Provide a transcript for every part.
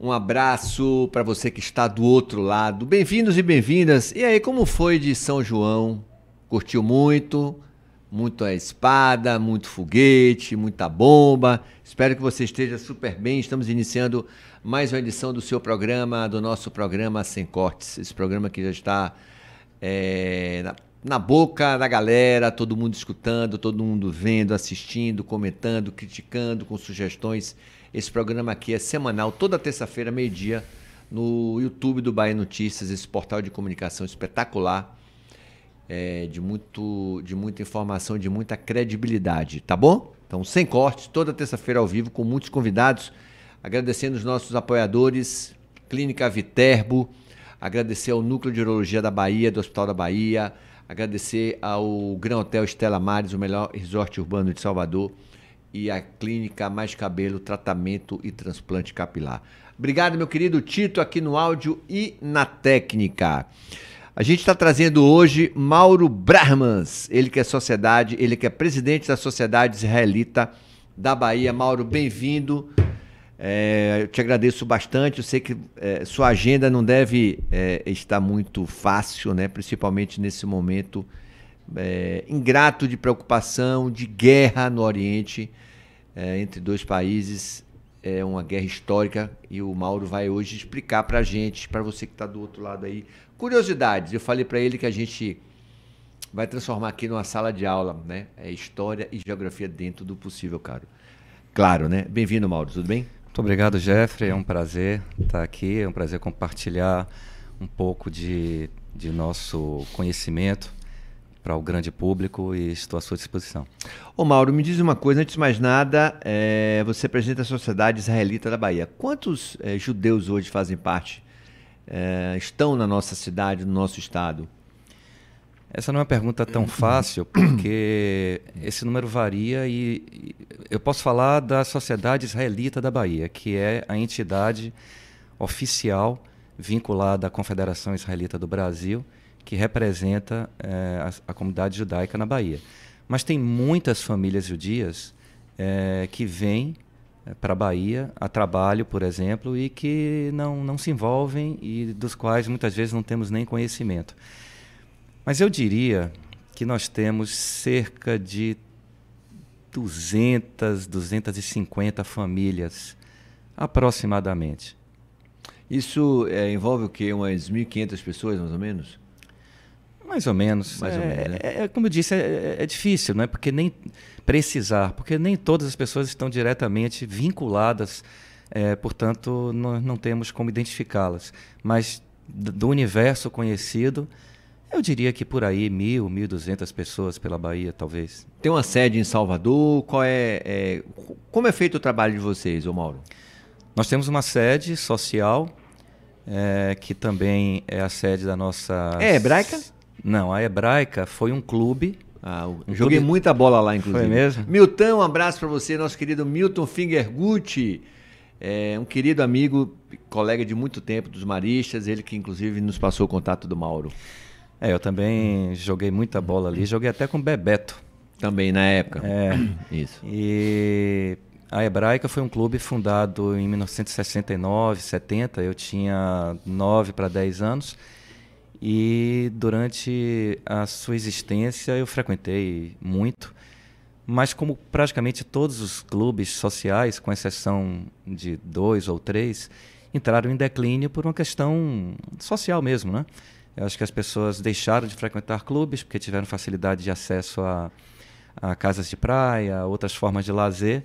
Um abraço para você que está do outro lado. Bem-vindos e bem-vindas. E aí, como foi de São João? Curtiu muito? Muita espada, muito foguete, muita bomba. Espero que você esteja super bem. Estamos iniciando mais uma edição do seu programa, do nosso programa Sem Cortes. Esse programa que já está na boca da galera, todo mundo escutando, todo mundo vendo, assistindo, comentando, criticando, com sugestões. Esse programa aqui é semanal, toda terça-feira, meio-dia, no YouTube do Bahia Notícias, esse portal de comunicação espetacular, de muita informação, de muita credibilidade, tá bom? Então, Sem Cortes, toda terça-feira ao vivo, com muitos convidados, agradecendo os nossos apoiadores, Clínica Viterbo, agradecer ao Núcleo de Urologia da Bahia, do Hospital da Bahia, agradecer ao Gran Hotel Estela Maris, o melhor resort urbano de Salvador, e a Clínica Mais Cabelo, Tratamento e Transplante Capilar. Obrigado, meu querido Tito, aqui no áudio e na técnica. A gente está trazendo hoje Mauro Brahmans, ele que é presidente da Sociedade Israelita da Bahia. Mauro, bem-vindo. Eu te agradeço bastante. Eu sei que sua agenda não deve estar muito fácil, né? Principalmente nesse momento ingrato de preocupação, de guerra no Oriente, entre dois países. É uma guerra histórica e o Mauro vai hoje explicar para a gente, para você que está do outro lado aí, curiosidades. Eu falei para ele que a gente vai transformar aqui numa sala de aula, né? História e geografia dentro do possível, claro, né? Bem-vindo, Mauro, tudo bem? Muito obrigado, Jeffrey. É um prazer estar aqui, é um prazer compartilhar um pouco de nosso conhecimento para o grande público e estou à sua disposição. Ô Mauro, me diz uma coisa, antes de mais nada, você representa a Sociedade Israelita da Bahia. Quantos judeus hoje fazem parte, estão na nossa cidade, no nosso estado? Essa não é uma pergunta tão fácil, porque esse número varia e eu posso falar da Sociedade Israelita da Bahia, que é a entidade oficial vinculada à Confederação Israelita do Brasil, que representa a comunidade judaica na Bahia. Mas tem muitas famílias judias que vêm para a Bahia a trabalho, por exemplo, e que não se envolvem e dos quais muitas vezes não temos nem conhecimento. Mas eu diria que nós temos cerca de 200, 250 famílias, aproximadamente. Isso envolve o quê? Umas 1.500 pessoas, mais ou menos? Mais ou menos. Né? Como eu disse, é difícil, não é? Porque nem todas as pessoas estão diretamente vinculadas, portanto, não temos como identificá-las. Mas do universo conhecido, eu diria que por aí 1.200 pessoas pela Bahia, talvez. Tem uma sede em Salvador? Como é feito o trabalho de vocês, ô Mauro? Nós temos uma sede social, que também é a sede da nossa... É hebraica? Não, a Hebraica foi um clube. Joguei muita bola lá, inclusive. Foi mesmo? Milton, um abraço para você, nosso querido Milton Fingergut, um querido amigo, colega de muito tempo dos maristas, ele que inclusive nos passou o contato do Mauro. Eu também joguei muita bola ali, joguei até com o Bebeto. Também na época. Isso. E a Hebraica foi um clube fundado em 1969, 70, eu tinha 9 para 10 anos. E durante a sua existência eu frequentei muito, mas como praticamente todos os clubes sociais, com exceção de 2 ou 3, entraram em declínio por uma questão social mesmo, né? Eu acho que as pessoas deixaram de frequentar clubes porque tiveram facilidade de acesso a casas de praia, outras formas de lazer,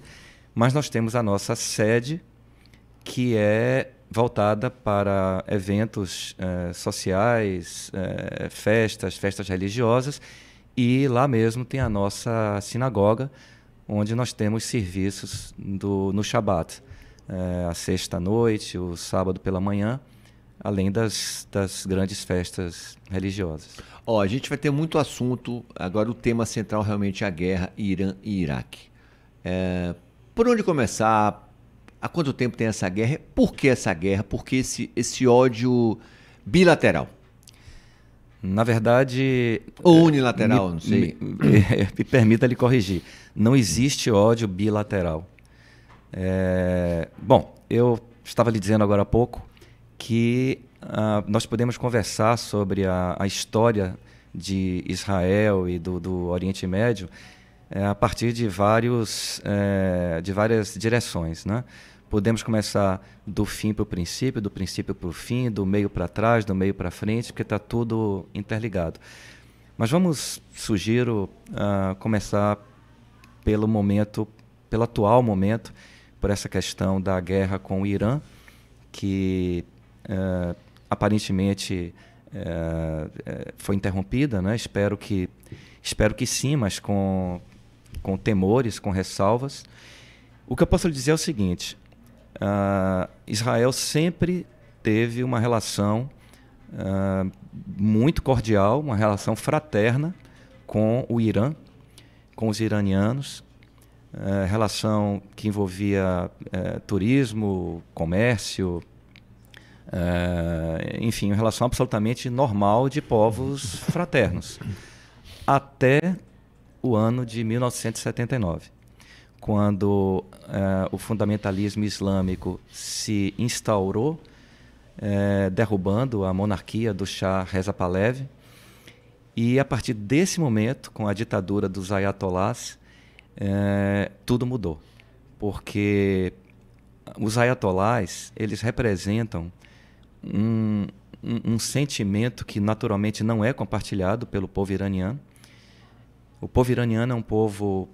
mas nós temos a nossa sede, que é voltada para eventos sociais, festas religiosas, e lá mesmo tem a nossa sinagoga, onde nós temos serviços no Shabat, a sexta-noite, o sábado pela manhã, além das grandes festas religiosas. A gente vai ter muito assunto, agora o tema central realmente é a guerra Irã e Iraque. Por onde começar? Há quanto tempo tem essa guerra? Por que essa guerra? Por que esse ódio bilateral? Na verdade... Ou unilateral, não sei. Me permita lhe corrigir. Não existe ódio bilateral. Bom, eu estava lhe dizendo agora há pouco que nós podemos conversar sobre a história de Israel e do Oriente Médio a partir de várias direções, né? Podemos começar do fim para o princípio, do princípio para o fim, do meio para trás, do meio para frente, porque está tudo interligado. Mas sugiro começar pelo atual momento, por essa questão da guerra com o Irã, que aparentemente foi interrompida, né? Espero que sim, mas com temores, com ressalvas. O que eu posso lhe dizer é o seguinte: Israel sempre teve uma relação muito cordial, uma relação fraterna com o Irã, com os iranianos, relação que envolvia turismo, comércio, enfim, uma relação absolutamente normal de povos fraternos, até o ano de 1979, quando o fundamentalismo islâmico se instaurou, derrubando a monarquia do Shah Reza Pahlavi. E a partir desse momento, com a ditadura dos ayatolás, tudo mudou, porque os ayatolás, eles representam um sentimento que naturalmente não é compartilhado pelo povo iraniano. O povo iraniano é um povo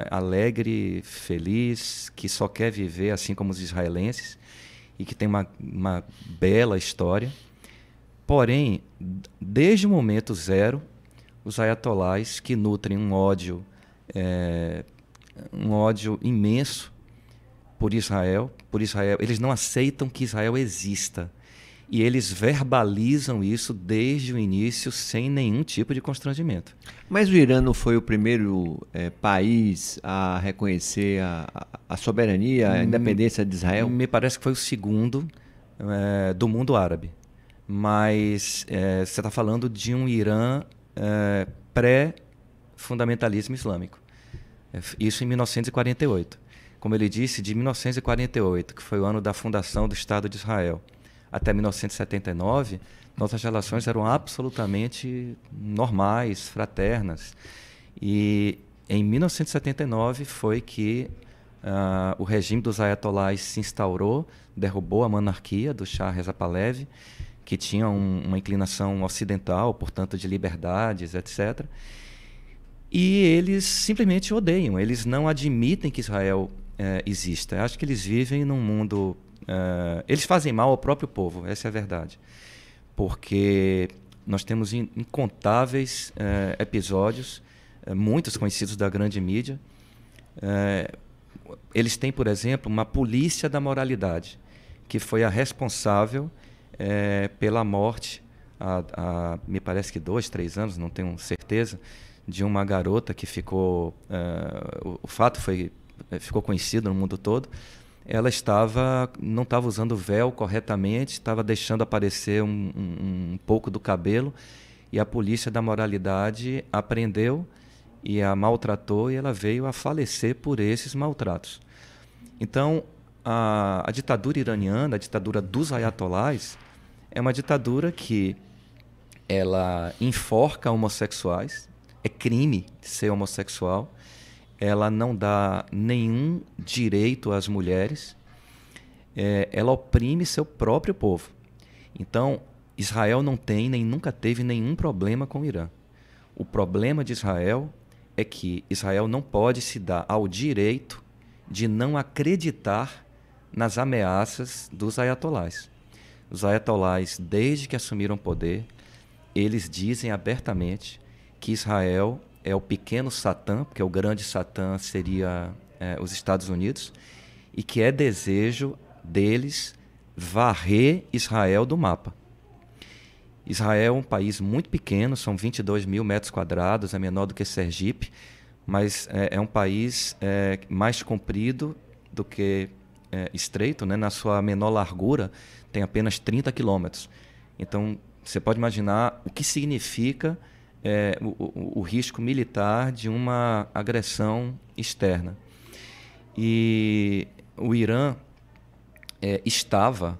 alegre, feliz, que só quer viver assim como os israelenses e que tem uma bela história. Porém, desde o momento zero, os ayatolás, que nutrem um ódio imenso por Israel, eles não aceitam que Israel exista. E eles verbalizam isso desde o início, sem nenhum tipo de constrangimento. Mas o Irã não foi o primeiro país a reconhecer a soberania, a independência de Israel? Me parece que foi o segundo do mundo árabe. Mas você está falando de um Irã pré-fundamentalismo islâmico. Isso em 1948. Como ele disse, de 1948, que foi o ano da fundação do Estado de Israel, até 1979, nossas relações eram absolutamente normais, fraternas. E em 1979 foi que o regime dos ayatolás se instaurou, derrubou a monarquia do Shah Reza Pahlavi, que tinha uma inclinação ocidental, portanto de liberdades, etc. E eles simplesmente odeiam, eles não admitem que Israel exista. Acho que eles vivem num mundo... eles fazem mal ao próprio povo, essa é a verdade. Porque nós temos incontáveis episódios, muitos conhecidos da grande mídia. Eles têm, por exemplo, uma polícia da moralidade, que foi a responsável pela morte, me parece que 2, 3 anos, não tenho certeza, de uma garota que ficou... o fato ficou conhecido no mundo todo. Ela não estava usando o véu corretamente, estava deixando aparecer um pouco do cabelo, e a polícia da moralidade a prendeu e a maltratou, e ela veio a falecer por esses maltratos. Então, a ditadura iraniana, a ditadura dos ayatolás, é uma ditadura que ela enforca homossexuais, é crime ser homossexual, ela não dá nenhum direito às mulheres, ela oprime seu próprio povo. Então, Israel não tem, nem nunca teve nenhum problema com o Irã. O problema de Israel é que Israel não pode se dar ao direito de não acreditar nas ameaças dos ayatolás. Os ayatolás, desde que assumiram o poder, eles dizem abertamente que Israel é o pequeno Satã, porque o grande Satã seria os Estados Unidos, e que é desejo deles varrer Israel do mapa. Israel é um país muito pequeno, são 22 mil metros quadrados, é menor do que Sergipe, mas é um país mais comprido do que estreito, né? Na sua menor largura tem apenas 30 quilômetros. Então, você pode imaginar o que significa o risco militar de uma agressão externa. E o Irã estava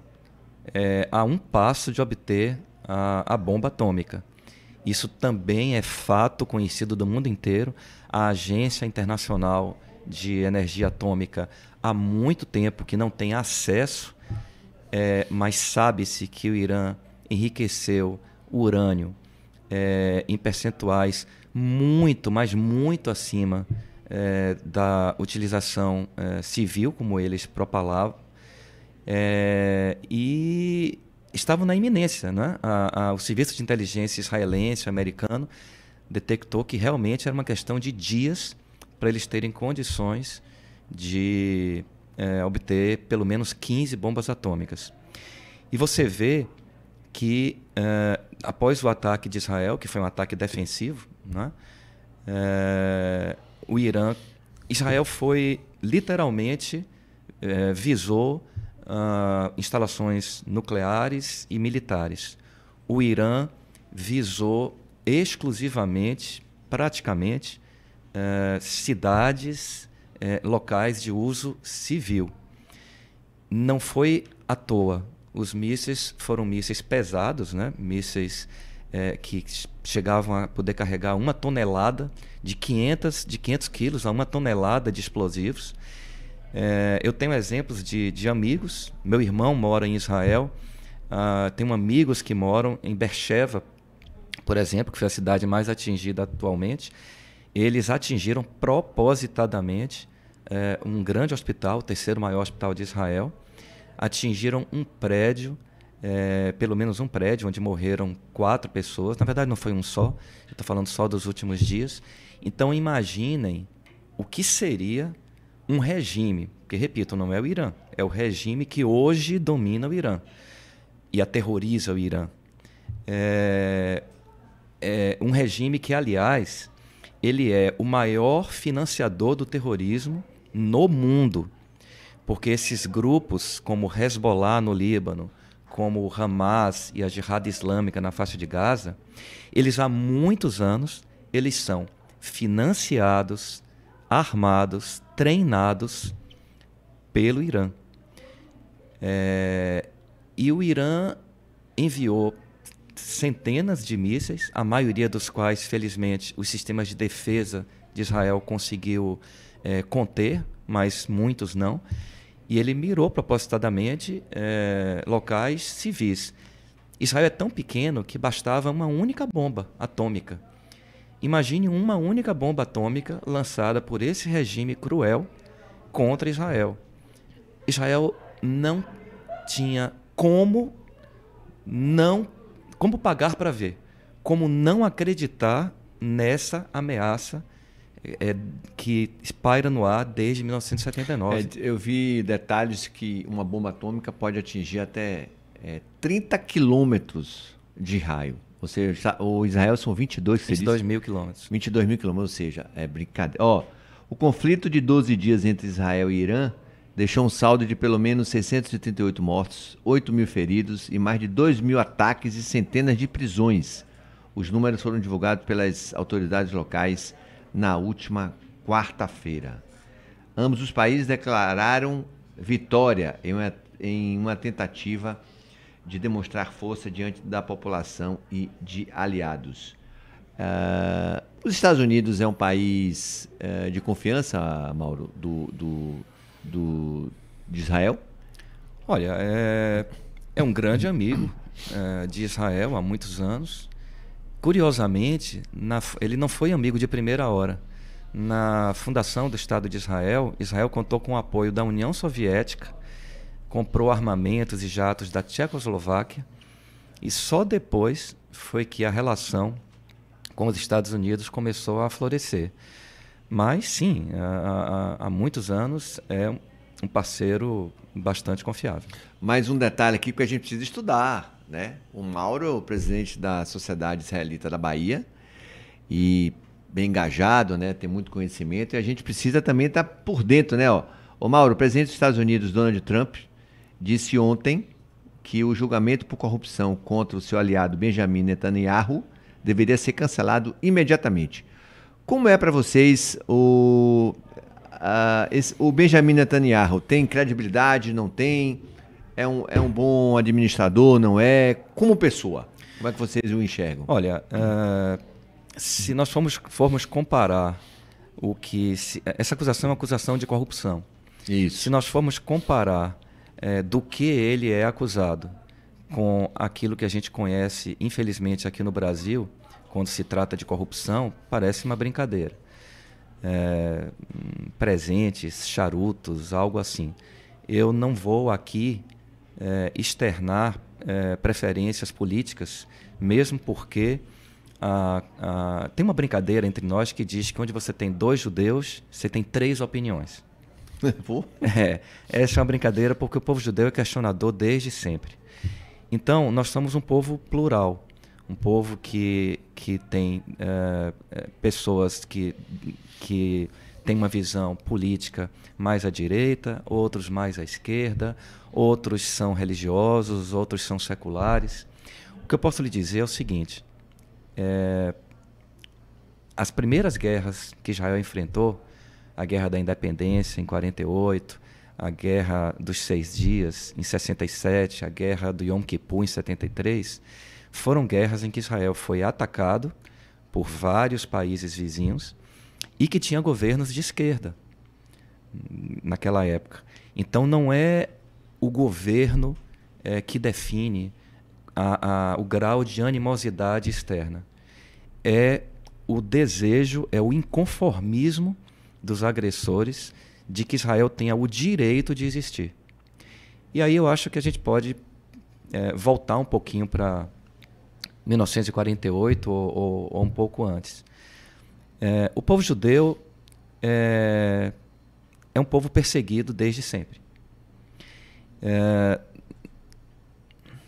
a um passo de obter a bomba atômica. Isso também é fato conhecido do mundo inteiro. A Agência Internacional de Energia Atômica há muito tempo que não tem acesso, mas sabe-se que o Irã enriqueceu o urânio em percentuais muito, mas muito acima da utilização civil, como eles propalavam, e estavam na iminência, né? O serviço de inteligência israelense, americano, detectou que realmente era uma questão de dias para eles terem condições de obter pelo menos 15 bombas atômicas. E você vê que após o ataque de Israel, que foi um ataque defensivo, né? Israel foi literalmente visou instalações nucleares e militares. O Irã visou exclusivamente, praticamente, cidades, locais de uso civil. Não foi à toa. Os mísseis foram mísseis pesados, né? Mísseis que chegavam a poder carregar 1 tonelada, de 500 quilos a 1 tonelada de explosivos. Eu tenho exemplos de amigos. Meu irmão mora em Israel. Tenho amigos que moram em Beersheba, por exemplo, que foi a cidade mais atingida atualmente. Eles atingiram propositadamente um grande hospital, o terceiro maior hospital de Israel. Atingiram um prédio, pelo menos um prédio, onde morreram 4 pessoas. Na verdade, não foi um só. Eu estou falando só dos últimos dias. Então, imaginem o que seria um regime, que, repito, não é o Irã, é o regime que hoje domina o Irã e aterroriza o Irã. Um regime que, aliás, ele é o maior financiador do terrorismo no mundo, porque esses grupos, como o Hezbollah no Líbano, como o Hamas e a Jihad Islâmica na faixa de Gaza, eles há muitos anos eles são financiados, armados, treinados pelo Irã. E o Irã enviou centenas de mísseis, a maioria dos quais, felizmente, os sistemas de defesa de Israel conseguiu conter, mas muitos não. E ele mirou propositadamente locais civis. Israel é tão pequeno que bastava uma única bomba atômica. Imagine uma única bomba atômica lançada por esse regime cruel contra Israel. Israel não tinha como pagar para ver, como não acreditar nessa ameaça que paira no ar desde 1979. Eu vi detalhes que uma bomba atômica pode atingir até 30 quilômetros de raio. Ou seja, o Israel são 22 mil quilômetros. 22 mil quilômetros, ou seja, é brincadeira. O conflito de 12 dias entre Israel e Irã deixou um saldo de pelo menos 638 mortos, 8 mil feridos e mais de 2 mil ataques e centenas de prisões. Os números foram divulgados pelas autoridades locais na última quarta-feira. Ambos os países declararam vitória em uma tentativa de demonstrar força diante da população e de aliados. Os Estados Unidos é um país de confiança, Mauro, de Israel? Olha, é um grande amigo de Israel há muitos anos. Curiosamente, ele não foi amigo de primeira hora. Na fundação do Estado de Israel, Israel contou com o apoio da União Soviética, comprou armamentos e jatos da Tchecoslováquia, e só depois foi que a relação com os Estados Unidos começou a florescer. Mas, sim, há muitos anos é um parceiro bastante confiável. Mais um detalhe aqui que a gente precisa estudar, né? O Mauro, o presidente da Sociedade Israelita da Bahia, e bem engajado, né? Tem muito conhecimento, e a gente precisa também estar por dentro, né? O Mauro, o presidente dos Estados Unidos, Donald Trump, disse ontem que o julgamento por corrupção contra o seu aliado Benjamin Netanyahu deveria ser cancelado imediatamente. Como é para vocês o Benjamin Netanyahu? Tem credibilidade? Não tem? é um bom administrador, não é? Como pessoa, como é que vocês o enxergam? Olha, se nós formos comparar essa acusação é uma acusação de corrupção. Isso. Se nós formos comparar do que ele é acusado com aquilo que a gente conhece, infelizmente, aqui no Brasil, quando se trata de corrupção, parece uma brincadeira. Presentes, charutos, algo assim. Eu não vou aqui externar preferências políticas, mesmo porque tem uma brincadeira entre nós que diz que onde você tem 2 judeus, você tem 3 opiniões. Essa é uma brincadeira porque o povo judeu é questionador desde sempre. Então, nós somos um povo plural, um povo que tem pessoas que têm uma visão política mais à direita, outros mais à esquerda, outros são religiosos, outros são seculares. O que eu posso lhe dizer é o seguinte, as primeiras guerras que Israel enfrentou, a Guerra da Independência em 48, a Guerra dos 6 Dias em 67, a Guerra do Yom Kippur em 73, foram guerras em que Israel foi atacado por vários países vizinhos e que tinha governos de esquerda naquela época. Então não é o governo que define o grau de animosidade externa. É o desejo, é o inconformismo dos agressores de que Israel tenha o direito de existir. E aí eu acho que a gente pode voltar um pouquinho para 1948 ou um pouco antes. O povo judeu é um povo perseguido desde sempre.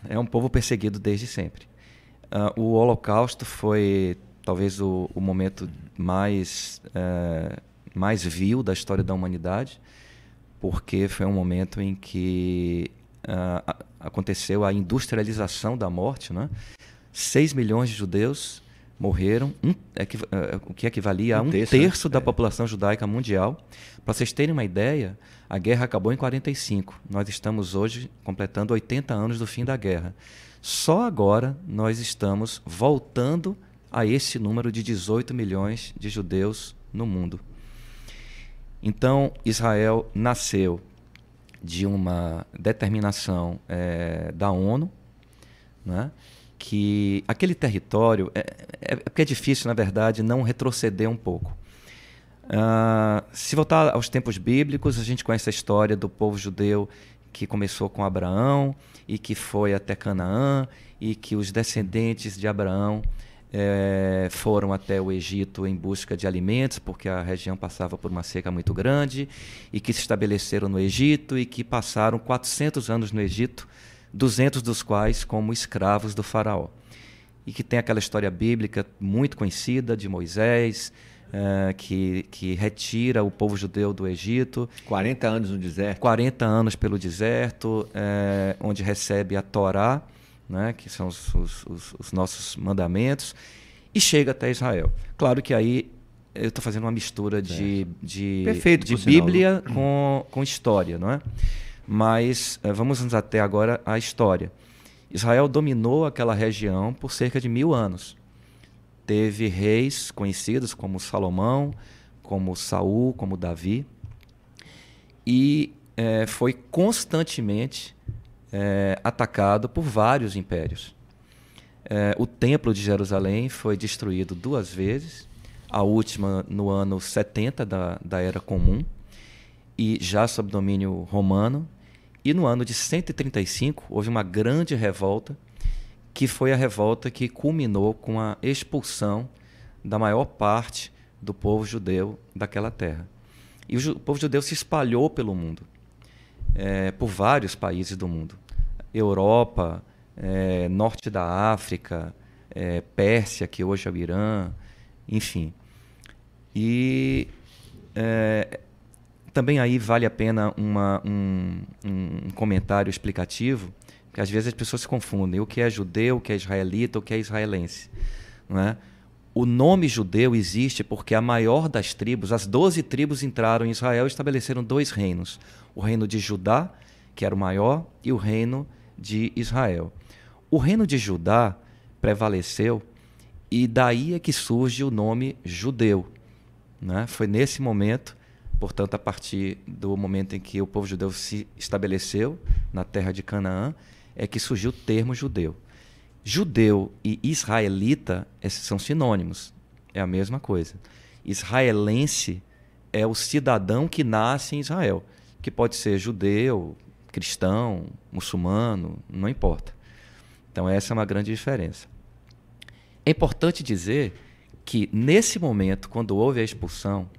É um povo perseguido desde sempre. O Holocausto foi talvez o momento mais vil da história da humanidade, porque foi um momento em que aconteceu a industrialização da morte, né? 6 milhões de judeus morreram, o que equivalia a um terço da população judaica mundial. Para vocês terem uma ideia, a guerra acabou em 45. Nós estamos hoje completando 80 anos do fim da guerra. Só agora nós estamos voltando a esse número de 18 milhões de judeus no mundo. Então, Israel nasceu de uma determinação da ONU, né, que aquele território... porque é difícil, na verdade, não retroceder um pouco. Se voltar aos tempos bíblicos, a gente conhece a história do povo judeu que começou com Abraão e que foi até Canaã e que os descendentes de Abraão foram até o Egito em busca de alimentos, porque a região passava por uma seca muito grande, e que se estabeleceram no Egito e que passaram 400 anos no Egito, 200 dos quais como escravos do faraó. E que tem aquela história bíblica muito conhecida de Moisés, que retira o povo judeu do Egito. 40 anos no deserto. 40 anos pelo deserto, onde recebe a Torá, né, que são os nossos mandamentos, e chega até Israel. Claro que aí eu estou fazendo uma mistura de Bíblia com história, não é? Mas vamos até agora à história. Israel dominou aquela região por cerca de 1000 anos. Teve reis conhecidos como Salomão, como Saul, como Davi, e foi constantemente atacado por vários impérios. O Templo de Jerusalém foi destruído 2 vezes, a última no ano 70 da Era Comum, e já sob domínio romano, e no ano de 135 houve uma grande revolta, que foi a revolta que culminou com a expulsão da maior parte do povo judeu daquela terra. E o povo judeu se espalhou pelo mundo, por vários países do mundo. Europa, norte da África, Pérsia, que hoje é o Irã, enfim. E também aí vale a pena um comentário explicativo, porque às vezes as pessoas se confundem o que é judeu, o que é israelita, o que é israelense, não é? O nome judeu existe porque a maior das tribos, as 12 tribos entraram em Israel e estabeleceram 2 reinos. O reino de Judá, que era o maior, e o reino de Israel. O reino de Judá prevaleceu, e daí é que surge o nome judeu, né? Foi nesse momento, portanto, a partir do momento em que o povo judeu se estabeleceu na terra de Canaã, é que surgiu o termo judeu. Judeu e israelita são sinônimos, é a mesma coisa. Israelense é o cidadão que nasce em Israel, que pode ser judeu, cristão, muçulmano, não importa. Então essa é uma grande diferença. É importante dizer que nesse momento, quando houve a expulsão,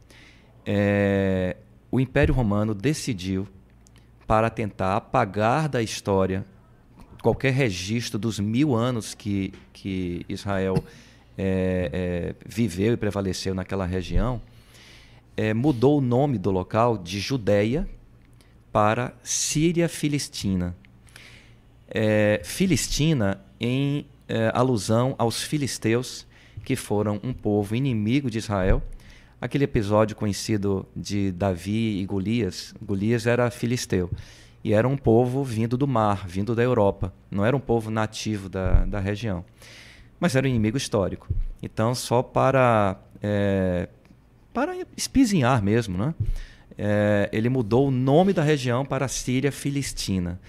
o Império Romano decidiu, para tentar apagar da história qualquer registro dos 1000 anos que Israel viveu e prevaleceu naquela região, mudou o nome do local de Judéia para Síria Filistina. Filistina em alusão aos filisteus, que foram um povo inimigo de Israel. Aquele episódio conhecido de Davi e Golias. Golias era filisteu e era um povo vindo do mar, vindo da Europa. Não era um povo nativo da região, mas era um inimigo histórico. Então, só para espizinhar mesmo, né? Ele mudou o nome da região para Síria Filistina.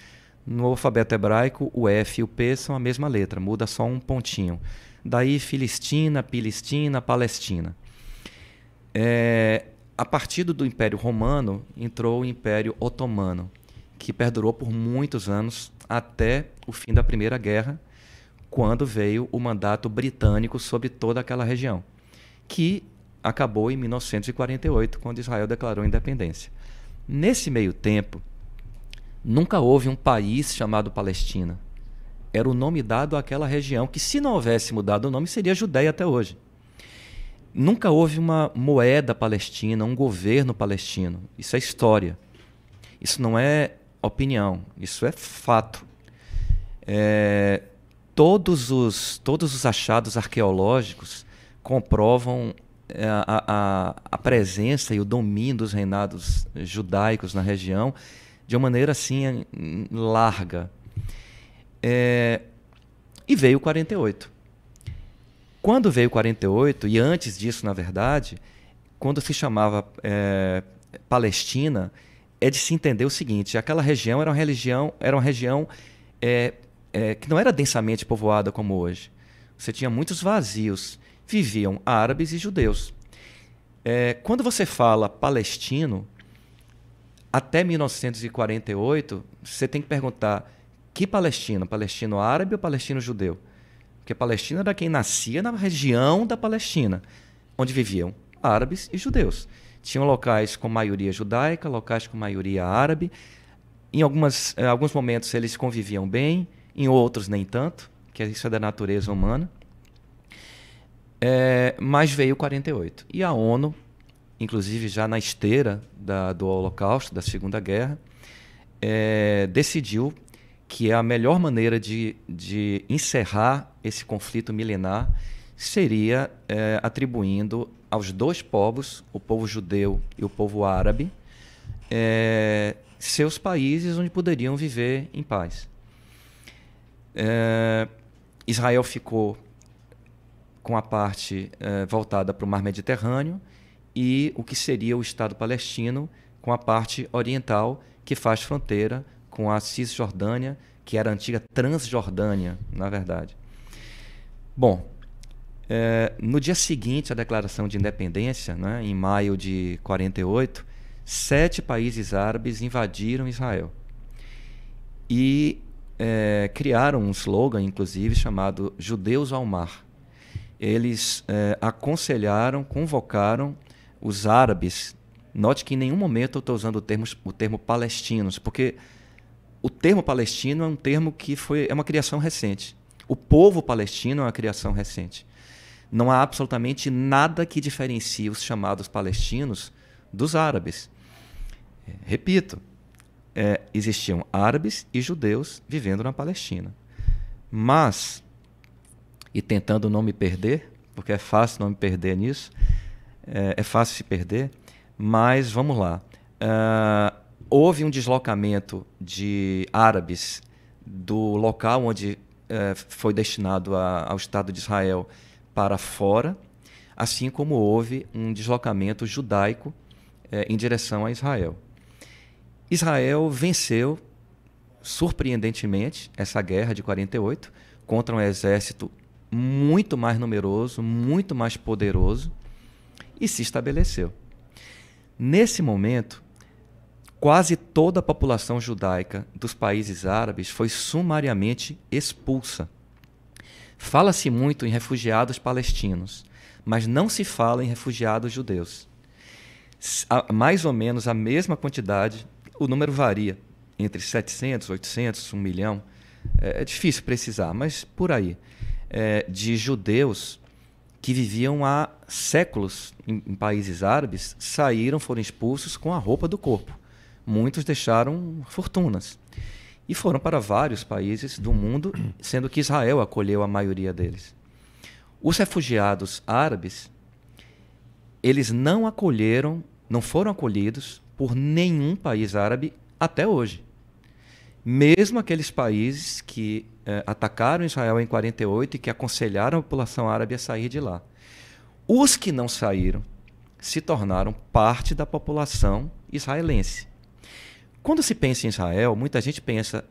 No alfabeto hebraico, o F e o P são a mesma letra, muda só um pontinho. Daí Filistina, Pilistina, Palestina. A partir do Império Romano, entrou o Império Otomano, que perdurou por muitos anos, até o fim da Primeira Guerra, quando veio o mandato britânico sobre toda aquela região, que acabou em 1948, quando Israel declarou independência. Nesse meio tempo, nunca houve um país chamado Palestina. Era o nome dado àquela região, que se não houvesse mudado o nome, seria Judéia até hoje. Nunca houve uma moeda palestina, um governo palestino. Isso é história. Isso não é opinião, isso é fato. Todos os achados arqueológicos comprovam a presença e o domínio dos reinados judaicos na região de uma maneira assim larga. E veio o 48. Quando veio o 48, e antes disso, na verdade, quando se chamava Palestina, é de se entender o seguinte: aquela região era uma região que não era densamente povoada como hoje. Você tinha muitos vazios. Viviam árabes e judeus. Quando você fala palestino, até 1948, você tem que perguntar: que palestino? Palestino árabe ou palestino judeu? Porque Palestina era quem nascia na região da Palestina, onde viviam árabes e judeus. Tinham locais com maioria judaica, locais com maioria árabe. Em alguns momentos eles conviviam bem, em outros nem tanto, que isso é da natureza humana. Mas veio o 48. E a ONU, inclusive já na esteira do Holocausto, da Segunda Guerra, decidiu que a melhor maneira de encerrar esse conflito milenar seria atribuindo aos dois povos, o povo judeu e o povo árabe, seus países onde poderiam viver em paz. Israel ficou com a parte voltada para o Mar Mediterrâneo e o que seria o Estado palestino com a parte oriental, que faz fronteira com a Cisjordânia, que era a antiga Transjordânia, na verdade. Bom, no dia seguinte à declaração de independência, né, em maio de 48, 7 países árabes invadiram Israel e criaram um slogan, inclusive, chamado Judeus ao Mar. Eles aconselharam, convocaram os árabes. Note que em nenhum momento eu estou usando o termo palestinos, porque o termo palestino é um termo que é uma criação recente. O povo palestino é uma criação recente. Não há absolutamente nada que diferencie os chamados palestinos dos árabes. Repito, existiam árabes e judeus vivendo na Palestina. Mas, e tentando não me perder, porque é fácil não me perder nisso, é fácil se perder, mas vamos lá. houve um deslocamento de árabes do local onde foi destinado ao Estado de Israel para fora, assim como houve um deslocamento judaico em direção a Israel. Israel venceu, surpreendentemente, essa guerra de 48 contra um exército muito mais numeroso, muito mais poderoso, e se estabeleceu. Nesse momento, quase toda a população judaica dos países árabes foi sumariamente expulsa. Fala-se muito em refugiados palestinos, mas não se fala em refugiados judeus. Mais ou menos a mesma quantidade, o número varia, entre 700, 800, 1 milhão, é difícil precisar, mas por aí, de judeus que viviam há séculos em países árabes, foram expulsos com a roupa do corpo. Muitos deixaram fortunas e foram para vários países do mundo, sendo que Israel acolheu a maioria deles. Os refugiados árabes, eles não foram acolhidos por nenhum país árabe até hoje. Mesmo aqueles países que atacaram Israel em 48 e que aconselharam a população árabe a sair de lá. Os que não saíram se tornaram parte da população israelense. Quando se pensa em Israel, muita gente pensa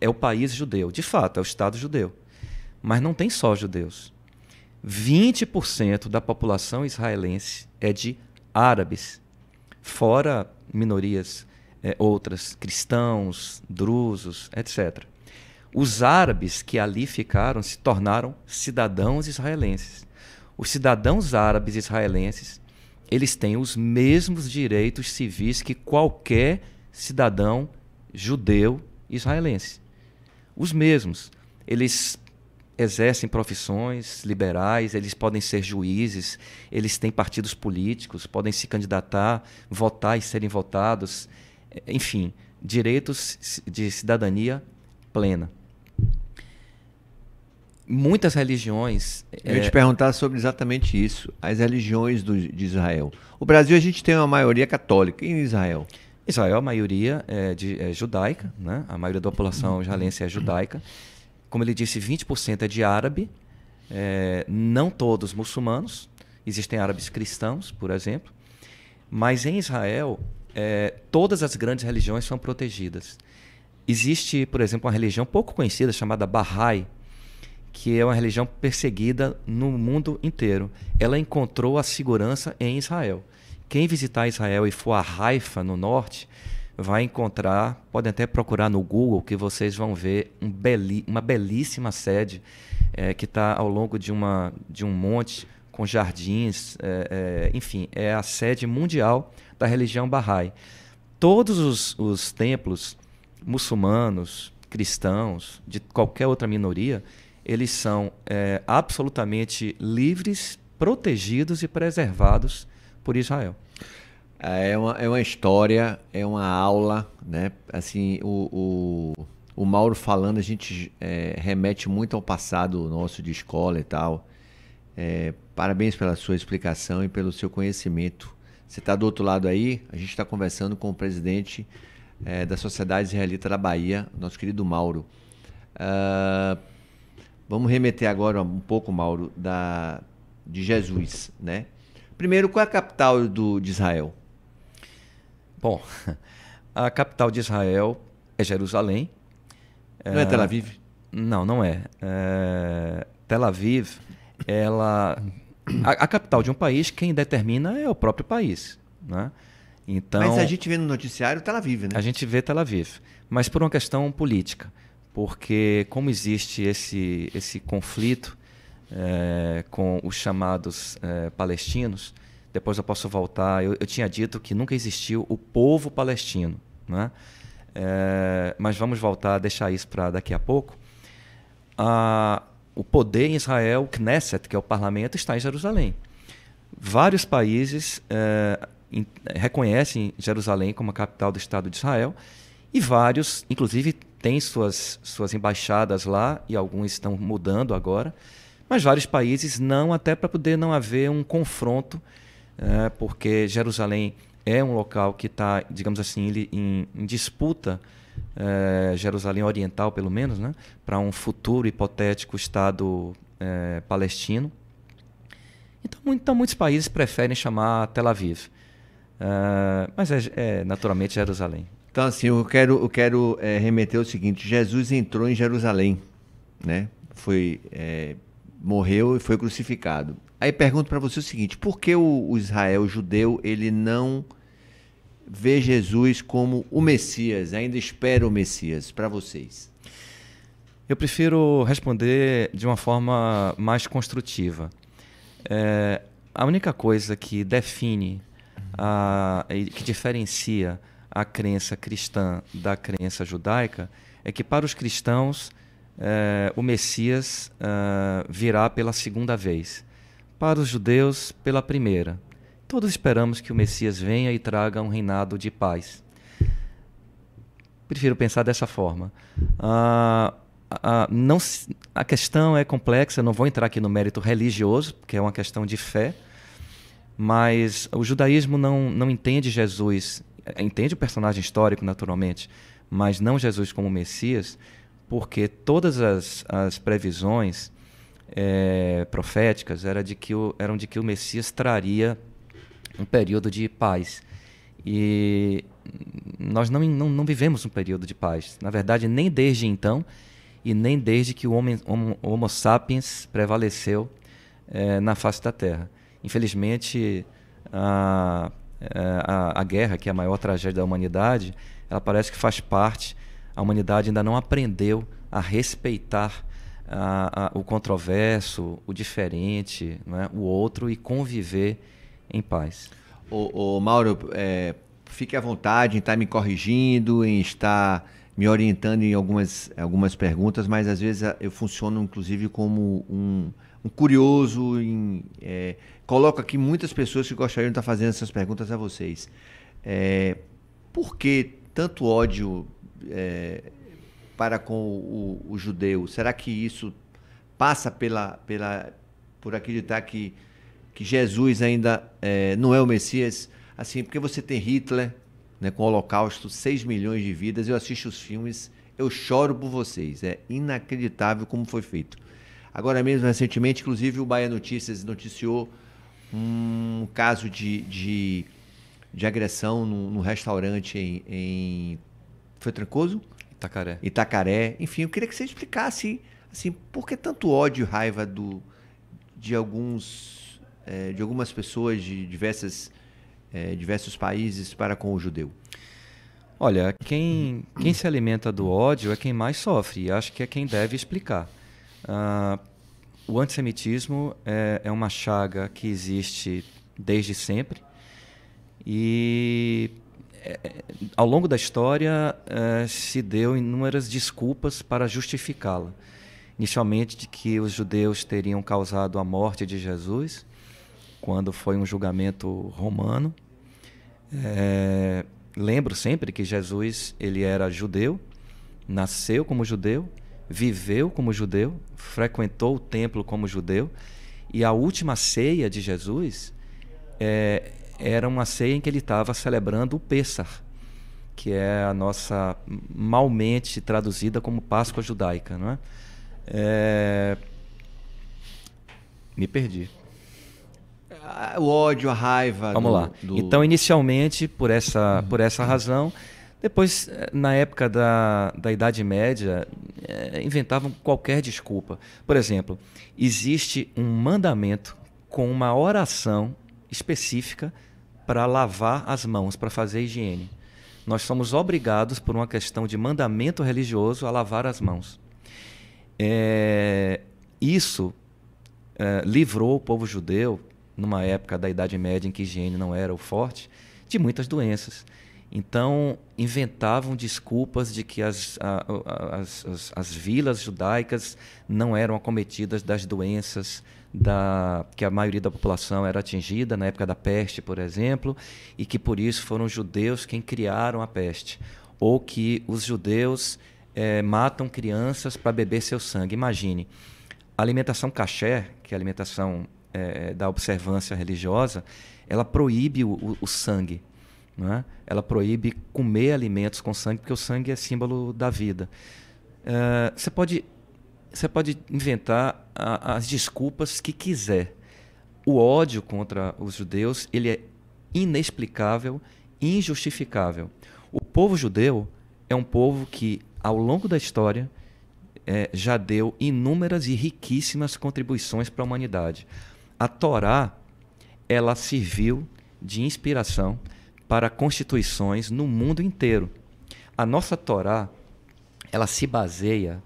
é o país judeu. De fato, é o Estado judeu. Mas não tem só judeus. 20% da população israelense é de árabes, fora minorias outras, cristãos, drusos, etc. Os árabes que ali ficaram se tornaram cidadãos israelenses. Os cidadãos árabes israelenses, eles têm os mesmos direitos civis que qualquer cidadão judeu israelense. Os mesmos. Eles exercem profissões liberais, eles podem ser juízes, eles têm partidos políticos, podem se candidatar, votar e serem votados. Enfim, direitos de cidadania plena. Muitas religiões... Eu ia te perguntar sobre exatamente isso, as religiões de Israel. O Brasil, a gente tem uma maioria católica. E em Israel? Israel, a maioria é judaica, né? A maioria da população israelense é judaica. Como ele disse, 20% é de árabe, não todos muçulmanos. Existem árabes cristãos, por exemplo. Mas em Israel, todas as grandes religiões são protegidas. Existe, por exemplo, uma religião pouco conhecida chamada Bahá'í, que é uma religião perseguida no mundo inteiro. Ela encontrou a segurança em Israel. Quem visitar Israel e for a Haifa, no norte, vai encontrar, podem até procurar no Google, que vocês vão ver uma belíssima sede que está ao longo de um monte com jardins. Enfim, é a sede mundial da religião Bahá'í. Todos os templos muçulmanos, cristãos, de qualquer outra minoria, eles são absolutamente livres, protegidos e preservados por Israel. É uma história, é uma aula, né? Assim, o Mauro falando, a gente remete muito ao passado nosso de escola e tal. Parabéns pela sua explicação e pelo seu conhecimento. Você está do outro lado aí, a gente está conversando com o presidente da Sociedade Israelita da Bahia, nosso querido Mauro. Vamos remeter agora um pouco, Mauro, de Jesus, né? Primeiro, qual é a capital de Israel? Bom, a capital de Israel é Jerusalém. Não é Tel Aviv? Não é. Tel Aviv, a capital de um país, quem determina é o próprio país, né? Então, mas a gente vê no noticiário Tel Aviv, né? A gente vê Tel Aviv, mas por uma questão política. Porque como existe esse conflito com os chamados palestinos, depois eu posso voltar, eu tinha dito que nunca existiu o povo palestino, né? Mas vamos voltar, deixar isso para daqui a pouco. O poder em Israel, o Knesset, que é o parlamento, está em Jerusalém. Vários países reconhecem Jerusalém como a capital do Estado de Israel e vários, inclusive, têm suas embaixadas lá e alguns estão mudando agora, mas vários países não, até para poder não haver um confronto, porque Jerusalém é um local que está, digamos assim, em disputa, Jerusalém Oriental, pelo menos, né, para um futuro hipotético Estado palestino. Então, muitos países preferem chamar Tel Aviv, mas é naturalmente Jerusalém. Então, assim, eu quero remeter ao seguinte: Jesus entrou em Jerusalém, né? Morreu e foi crucificado. Aí pergunto para você o seguinte: por que o Israel judeu ele não vê Jesus como o Messias, ainda espera o Messias para vocês? Eu prefiro responder de uma forma mais construtiva. A única coisa que define, que diferencia a crença cristã da crença judaica é que para os cristãos o Messias virá pela segunda vez. Para os judeus, pela primeira. Todos esperamos que o Messias venha e traga um reinado de paz. Prefiro pensar dessa forma. A questão é complexa, não vou entrar aqui no mérito religioso, que é uma questão de fé, mas o judaísmo não entende Jesus, entende o personagem histórico, naturalmente, mas não Jesus como Messias, porque todas as previsões proféticas eram de que o Messias traria um período de paz. E nós não vivemos um período de paz. Na verdade, nem desde então, e nem desde que o Homo sapiens prevaleceu na face da Terra. Infelizmente, a guerra, que é a maior tragédia da humanidade, ela parece que faz parte. A humanidade ainda não aprendeu a respeitar o controverso, o diferente, não é? O outro, e conviver em paz. Mauro, fique à vontade em estar me corrigindo, em estar me orientando em algumas perguntas, mas às vezes eu funciono inclusive como um curioso. Coloco aqui muitas pessoas que gostariam de estar fazendo essas perguntas a vocês. Por que tanto ódio para com o judeu? Será que isso passa por acreditar que Jesus ainda não é o Messias? Assim, porque você tem Hitler, né, com o Holocausto, 6 milhões de vidas, eu assisto os filmes, eu choro por vocês. É inacreditável como foi feito. Agora mesmo, recentemente, inclusive, o Bahia Notícias noticiou um caso de agressão num restaurante em... Foi Trancoso? Itacaré. Enfim, eu queria que você explicasse assim, por que tanto ódio e raiva de algumas pessoas de diversos países para com o judeu? Olha, quem se alimenta do ódio é quem mais sofre, e acho que é quem deve explicar. O antissemitismo é uma chaga que existe desde sempre, e ao longo da história se deu inúmeras desculpas para justificá-la. Inicialmente, de que os judeus teriam causado a morte de Jesus, quando foi um julgamento romano. Lembro sempre que Jesus ele era judeu, nasceu como judeu, viveu como judeu, frequentou o templo como judeu, e a última ceia de Jesus era uma ceia em que ele estava celebrando o Pêssar, que é a nossa, malmente traduzida como Páscoa judaica, não é? Me perdi. O ódio, a raiva. Vamos lá. Então, inicialmente, por essa razão. Depois, na época da Idade Média, inventavam qualquer desculpa. Por exemplo, existe um mandamento com uma oração específica para lavar as mãos, para fazer higiene. Nós somos obrigados, por uma questão de mandamento religioso, a lavar as mãos. Isso livrou o povo judeu, numa época da Idade Média em que a higiene não era o forte, de muitas doenças. Então, inventavam desculpas de que as vilas judaicas não eram acometidas das doenças que a maioria da população era atingida, na época da peste, por exemplo, e que por isso foram os judeus quem criaram a peste. Ou que os judeus matam crianças para beber seu sangue. Imagine, a alimentação kasher, que é a alimentação da observância religiosa, ela proíbe o sangue. não é? Ela proíbe comer alimentos com sangue, porque o sangue é símbolo da vida. Você pode inventar as desculpas que quiser. O ódio contra os judeus, ele é inexplicável, injustificável. O povo judeu é um povo que, ao longo da história, já deu inúmeras e riquíssimas contribuições para a humanidade. A Torá, ela serviu de inspiração para constituições no mundo inteiro. A nossa Torá, ela se baseia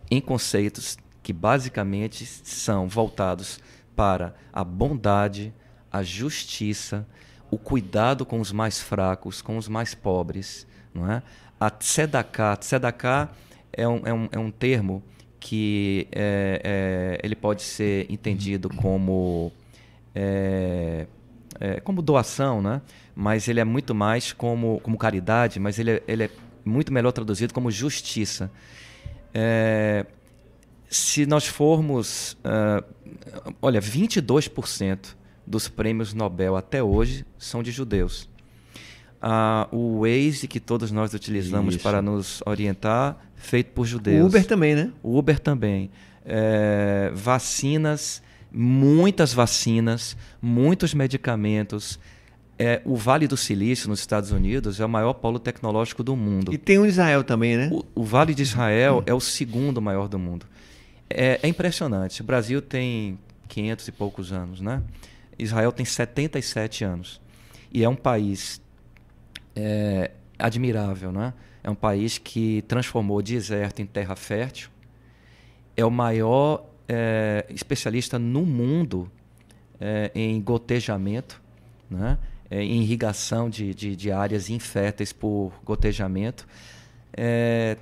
em conceitos que basicamente são voltados para a bondade, a justiça, o cuidado com os mais fracos, com os mais pobres, não é? A tzedakah é um termo que ele pode ser entendido como doação, né? Mas ele é muito mais como caridade, mas ele é muito melhor traduzido como justiça. Se nós formos... olha, 22% dos prêmios Nobel até hoje são de judeus. O Waze, que todos nós utilizamos para nos orientar, feito por judeus. O Uber também, né? O Uber também. Vacinas, muitas vacinas, muitos medicamentos. O Vale do Silício, nos Estados Unidos, é o maior polo tecnológico do mundo. E tem o Israel também, né? O Vale de Israel é o segundo maior do mundo. É impressionante. O Brasil tem 500 e poucos anos, né? Israel tem 77 anos. E é um país admirável, né? É um país que transformou o deserto em terra fértil. É o maior especialista no mundo em gotejamento, né? Em irrigação de áreas inférteis por gotejamento.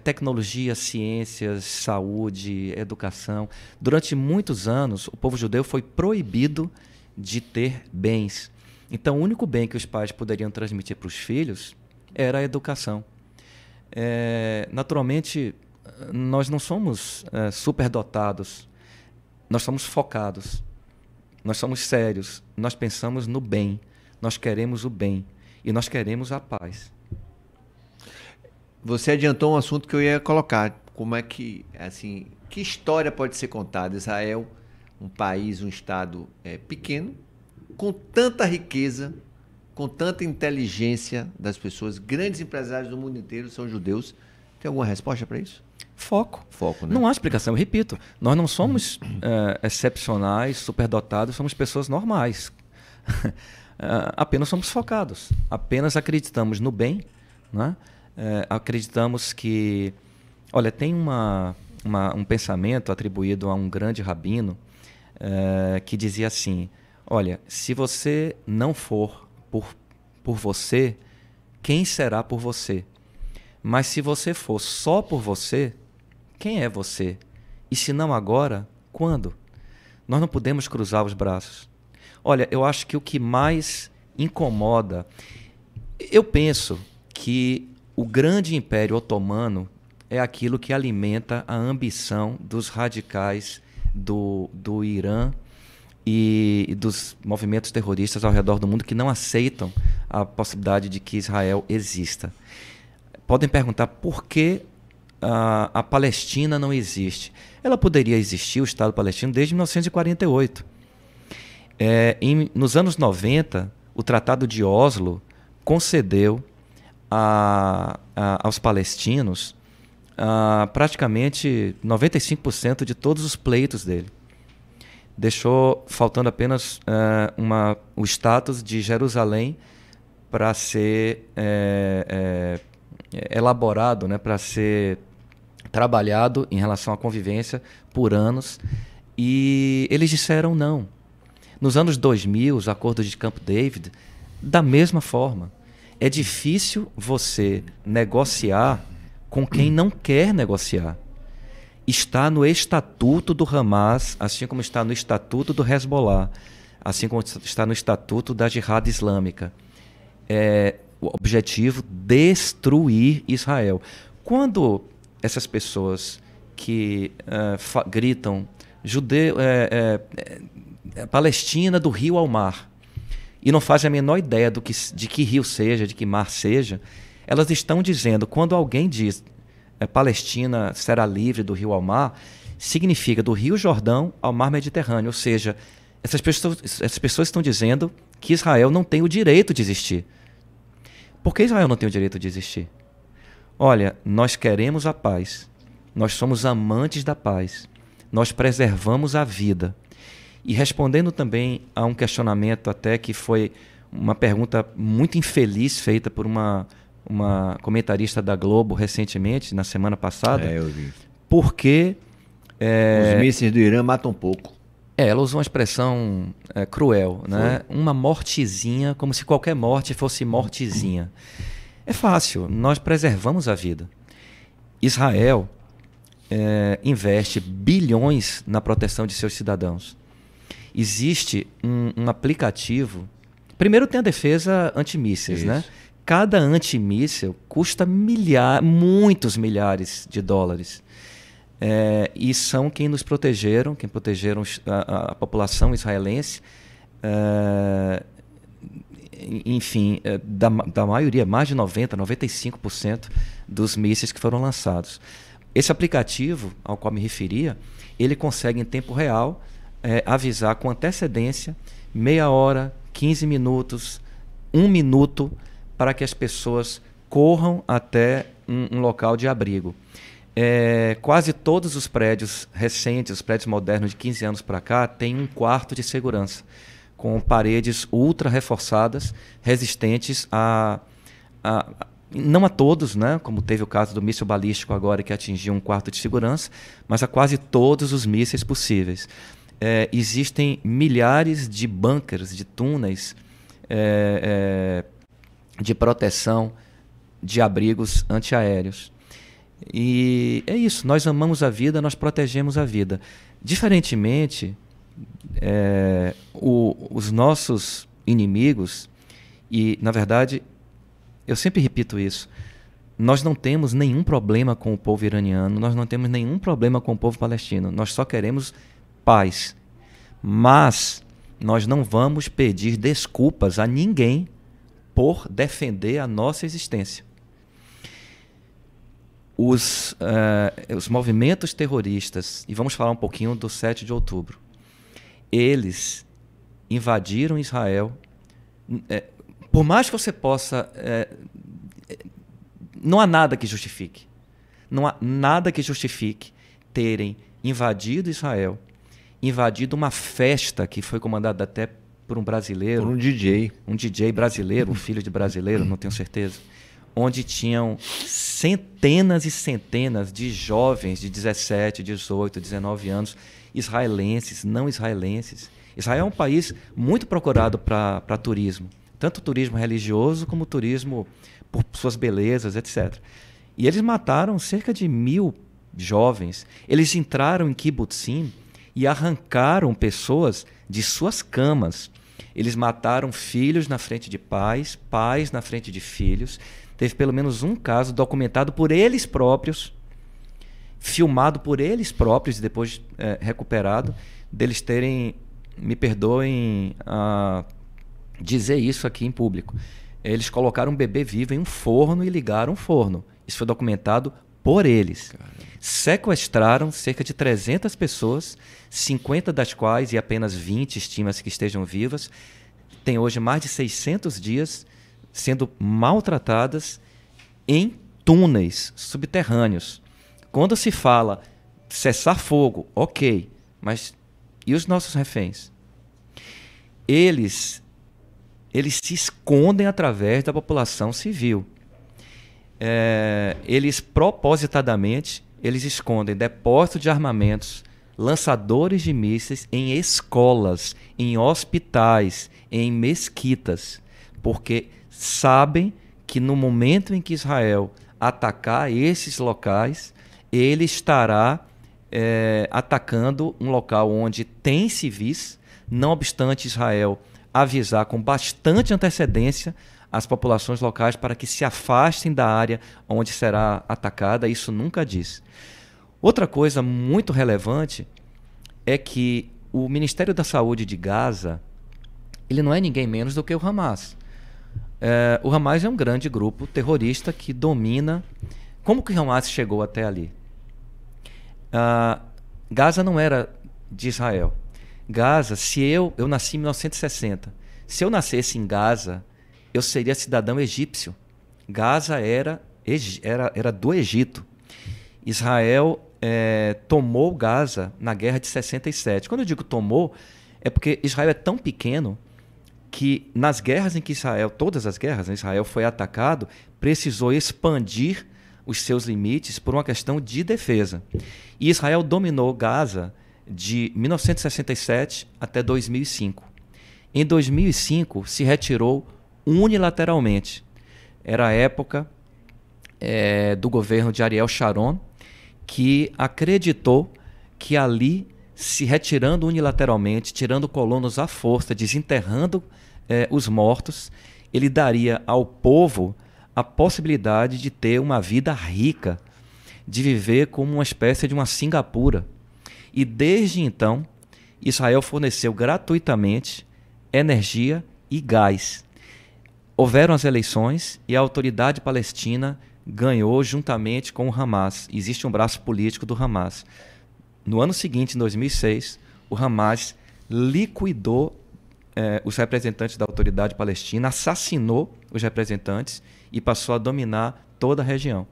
Tecnologia, ciências, saúde, educação. Durante muitos anos, o povo judeu foi proibido de ter bens. Então, o único bem que os pais poderiam transmitir para os filhos era a educação. Naturalmente, nós não somos superdotados, nós somos focados, nós somos sérios, nós pensamos no bem, nós queremos o bem e nós queremos a paz. Você adiantou um assunto que eu ia colocar. Como é que, assim, que história pode ser contada? Israel, um país, um estado pequeno, com tanta riqueza, com tanta inteligência das pessoas, grandes empresários do mundo inteiro são judeus. Tem alguma resposta para isso? Foco. Foco, né? Não há explicação, eu repito. Nós não somos excepcionais, superdotados, somos pessoas normais. Apenas somos focados. Apenas acreditamos no bem, né? Acreditamos que... Olha, tem um pensamento atribuído a um grande rabino que dizia assim: olha, se você não for por você, quem será por você? Mas se você for só por você, quem é você? E se não agora, quando? Nós não podemos cruzar os braços. Olha, eu acho que o que mais incomoda... Eu penso que o grande Império Otomano é aquilo que alimenta a ambição dos radicais do Irã e dos movimentos terroristas ao redor do mundo que não aceitam a possibilidade de que Israel exista. Podem perguntar por que a Palestina não existe. Ela poderia existir, o Estado palestino, desde 1948. Nos anos 90, o Tratado de Oslo concedeu aos palestinos praticamente 95% de todos os pleitos dele. Deixou faltando apenas o status de Jerusalém para ser elaborado, né, para ser trabalhado em relação à convivência por anos. E eles disseram não. Nos anos 2000, os acordos de Camp David, da mesma forma. É difícil você negociar com quem não quer negociar. Está no estatuto do Hamas, assim como está no estatuto do Hezbollah, assim como está no estatuto da Jihad Islâmica. O objetivo: destruir Israel. Quando essas pessoas que gritam Palestina do rio ao mar, e não fazem a menor ideia de que rio seja, de que mar seja, elas estão dizendo, quando alguém diz Palestina será livre do rio ao mar, significa do Rio Jordão ao mar Mediterrâneo. Ou seja, essas pessoas estão dizendo que Israel não tem o direito de existir. Por que Israel não tem o direito de existir? Olha, nós queremos a paz, nós somos amantes da paz, nós preservamos a vida. E respondendo também a um questionamento até que foi uma pergunta muito infeliz feita por uma comentarista da Globo recentemente, na semana passada. Eu vi. Por que... os mísseis do Irã matam pouco. Ela usou uma expressão cruel, né? Uma mortezinha, como se qualquer morte fosse mortezinha. É fácil, nós preservamos a vida. Israel investe bilhões na proteção de seus cidadãos. Existe um aplicativo... Primeiro tem a defesa antimísseis, né? Cada antimíssel custa muitos milhares de dólares. E são quem nos protegeram, quem protegeram a população israelense, enfim, da maioria, mais de 90%, 95% dos mísseis que foram lançados. Esse aplicativo ao qual me referia, ele consegue em tempo real avisar com antecedência, meia hora, 15 minutos, 1 minuto, para que as pessoas corram até um local de abrigo. Quase todos os prédios recentes, os prédios modernos de 15 anos para cá, têm um quarto de segurança, com paredes ultra reforçadas, resistentes não a todos, né, como teve o caso do míssil balístico agora, que atingiu um quarto de segurança, mas a quase todos os mísseis possíveis. Existem milhares de bunkers, de túneis de proteção de abrigos antiaéreos. E é isso, nós amamos a vida, nós protegemos a vida. Diferentemente, os nossos inimigos, e na verdade, eu sempre repito isso, nós não temos nenhum problema com o povo iraniano, nós não temos nenhum problema com o povo palestino, nós só queremos paz. Mas nós não vamos pedir desculpas a ninguém por defender a nossa existência. Os movimentos terroristas, e vamos falar um pouquinho do 7 de outubro, eles invadiram Israel. Por mais que você possa... não há nada que justifique. Não há nada que justifique terem invadido Israel, invadido uma festa que foi comandada até por um brasileiro. Por um DJ. Um DJ brasileiro, um filho de brasileiro, não tenho certeza. Onde tinham centenas e centenas de jovens de 17, 18, 19 anos, israelenses, não israelenses. Israel é um país muito procurado para turismo, tanto turismo religioso como turismo por suas belezas, etc. E eles mataram cerca de 1.000 jovens. Eles entraram em kibbutzim e arrancaram pessoas de suas camas. Eles mataram filhos na frente de pais, pais na frente de filhos. Teve pelo menos um caso documentado por eles próprios, filmado por eles próprios e depois recuperado, deles terem, me perdoem dizer isso aqui em público, eles colocaram um bebê vivo em um forno e ligaram o forno. Isso foi documentado por eles. Caramba. Sequestraram cerca de 300 pessoas, 50 das quais, e apenas 20 estima-se que estejam vivas, tem hoje mais de 600 dias sendo maltratadas em túneis subterrâneos. Quando se fala cessar fogo, ok, mas e os nossos reféns? Eles se escondem através da população civil. Eles propositadamente eles escondem depósitos de armamentos, lançadores de mísseis em escolas, em hospitais, em mesquitas, porque sabem que no momento em que Israel atacar esses locais, ele estará atacando um local onde tem civis, não obstante Israel avisar com bastante antecedência as populações locais para que se afastem da área onde será atacada. Isso nunca diz. Outra coisa muito relevante é que o Ministério da Saúde de Gaza ele não é ninguém menos do que o Hamas. O Hamas é um grande grupo terrorista que domina. Como que o Hamas chegou até ali? Gaza não era de Israel. Gaza, se eu nasci em 1960, se eu nascesse em Gaza, eu seria cidadão egípcio. Gaza era do Egito. Israel tomou Gaza na guerra de 67. Quando eu digo tomou, é porque Israel é tão pequeno que nas guerras em que todas as guerras, Israel foi atacado, precisou expandir os seus limites por uma questão de defesa. E Israel dominou Gaza de 1967 até 2005. Em 2005, se retirou unilateralmente. Era a época do governo de Ariel Sharon, que acreditou que ali, se retirando unilateralmente, tirando colonos à força, desenterrando os mortos, ele daria ao povo a possibilidade de ter uma vida rica, de viver como uma espécie de uma Singapura. E desde então, Israel forneceu gratuitamente energia e gás. Houveram as eleições e a autoridade palestina ganhou juntamente com o Hamas. Existe um braço político do Hamas. No ano seguinte, em 2006, o Hamas liquidou os representantes da autoridade palestina, assassinou os representantes e passou a dominar toda a região.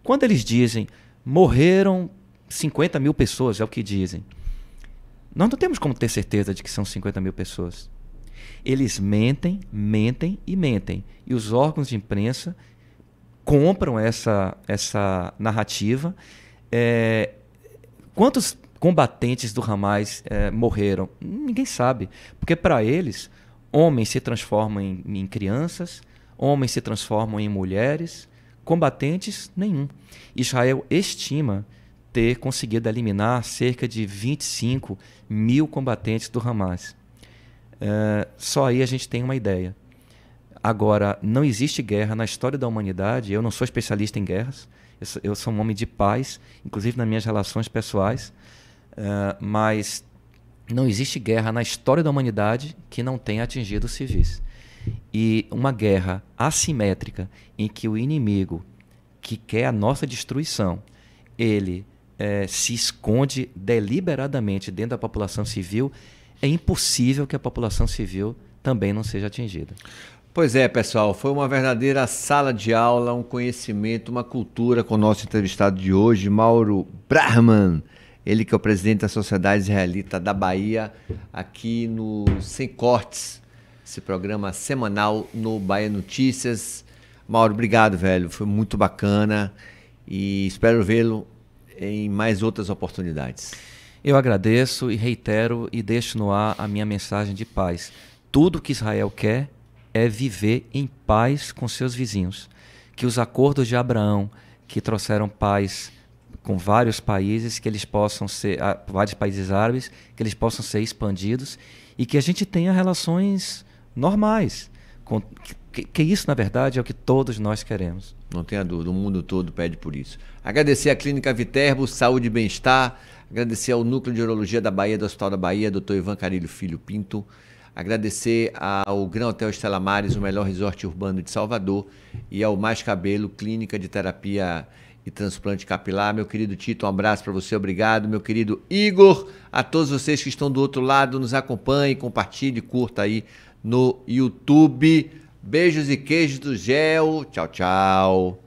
Quando eles dizem morreram 50 mil pessoas, é o que dizem. Nós não temos como ter certeza de que são 50 mil pessoas. Eles mentem, mentem e mentem. E os órgãos de imprensa compram essa narrativa. Quantos combatentes do Hamas morreram? Ninguém sabe. Porque para eles, homens se transformam em crianças, homens se transformam em mulheres, combatentes, nenhum. Israel estima ter conseguido eliminar cerca de 25 mil combatentes do Hamas. Só aí a gente tem uma ideia. Agora, não existe guerra na história da humanidade. Eu não sou especialista em guerras. Eu sou um homem de paz, inclusive nas minhas relações pessoais. Mas não existe guerra na história da humanidade que não tenha atingido os civis. E uma guerra assimétrica em que o inimigo, que quer a nossa destruição, ele se esconde deliberadamente dentro da população civil, é impossível que a população civil também não seja atingida. Pois é, pessoal, foi uma verdadeira sala de aula, um conhecimento, uma cultura com o nosso entrevistado de hoje, Mauro Brahman, ele que é o presidente da Sociedade Israelita da Bahia, aqui no Sem Cortes, esse programa semanal no Bahia Notícias. Mauro, obrigado, velho, foi muito bacana e espero vê-lo em mais outras oportunidades. Eu agradeço e reitero e deixo no ar a minha mensagem de paz. Tudo que Israel quer é viver em paz com seus vizinhos. Que os acordos de Abraão, que trouxeram paz com vários países, que eles possam ser, vários países árabes, que eles possam ser expandidos e que a gente tenha relações normais. Que isso, na verdade, é o que todos nós queremos. Não tenha dúvida, o mundo todo pede por isso. Agradecer à Clínica Viterbo, Saúde e Bem-Estar, agradecer ao Núcleo de Urologia da Bahia, do Hospital da Bahia, Dr. Ivan Carilho Filho Pinto, agradecer ao Gran Hotel Estela Maris, o melhor resort urbano de Salvador, e ao Mais Cabelo, Clínica de Terapia e Transplante Capilar. Meu querido Tito, um abraço para você, obrigado. Meu querido Igor, a todos vocês que estão do outro lado, nos acompanhem, compartilhe, curta aí no YouTube. Beijos e queijos do Gel. Tchau, tchau.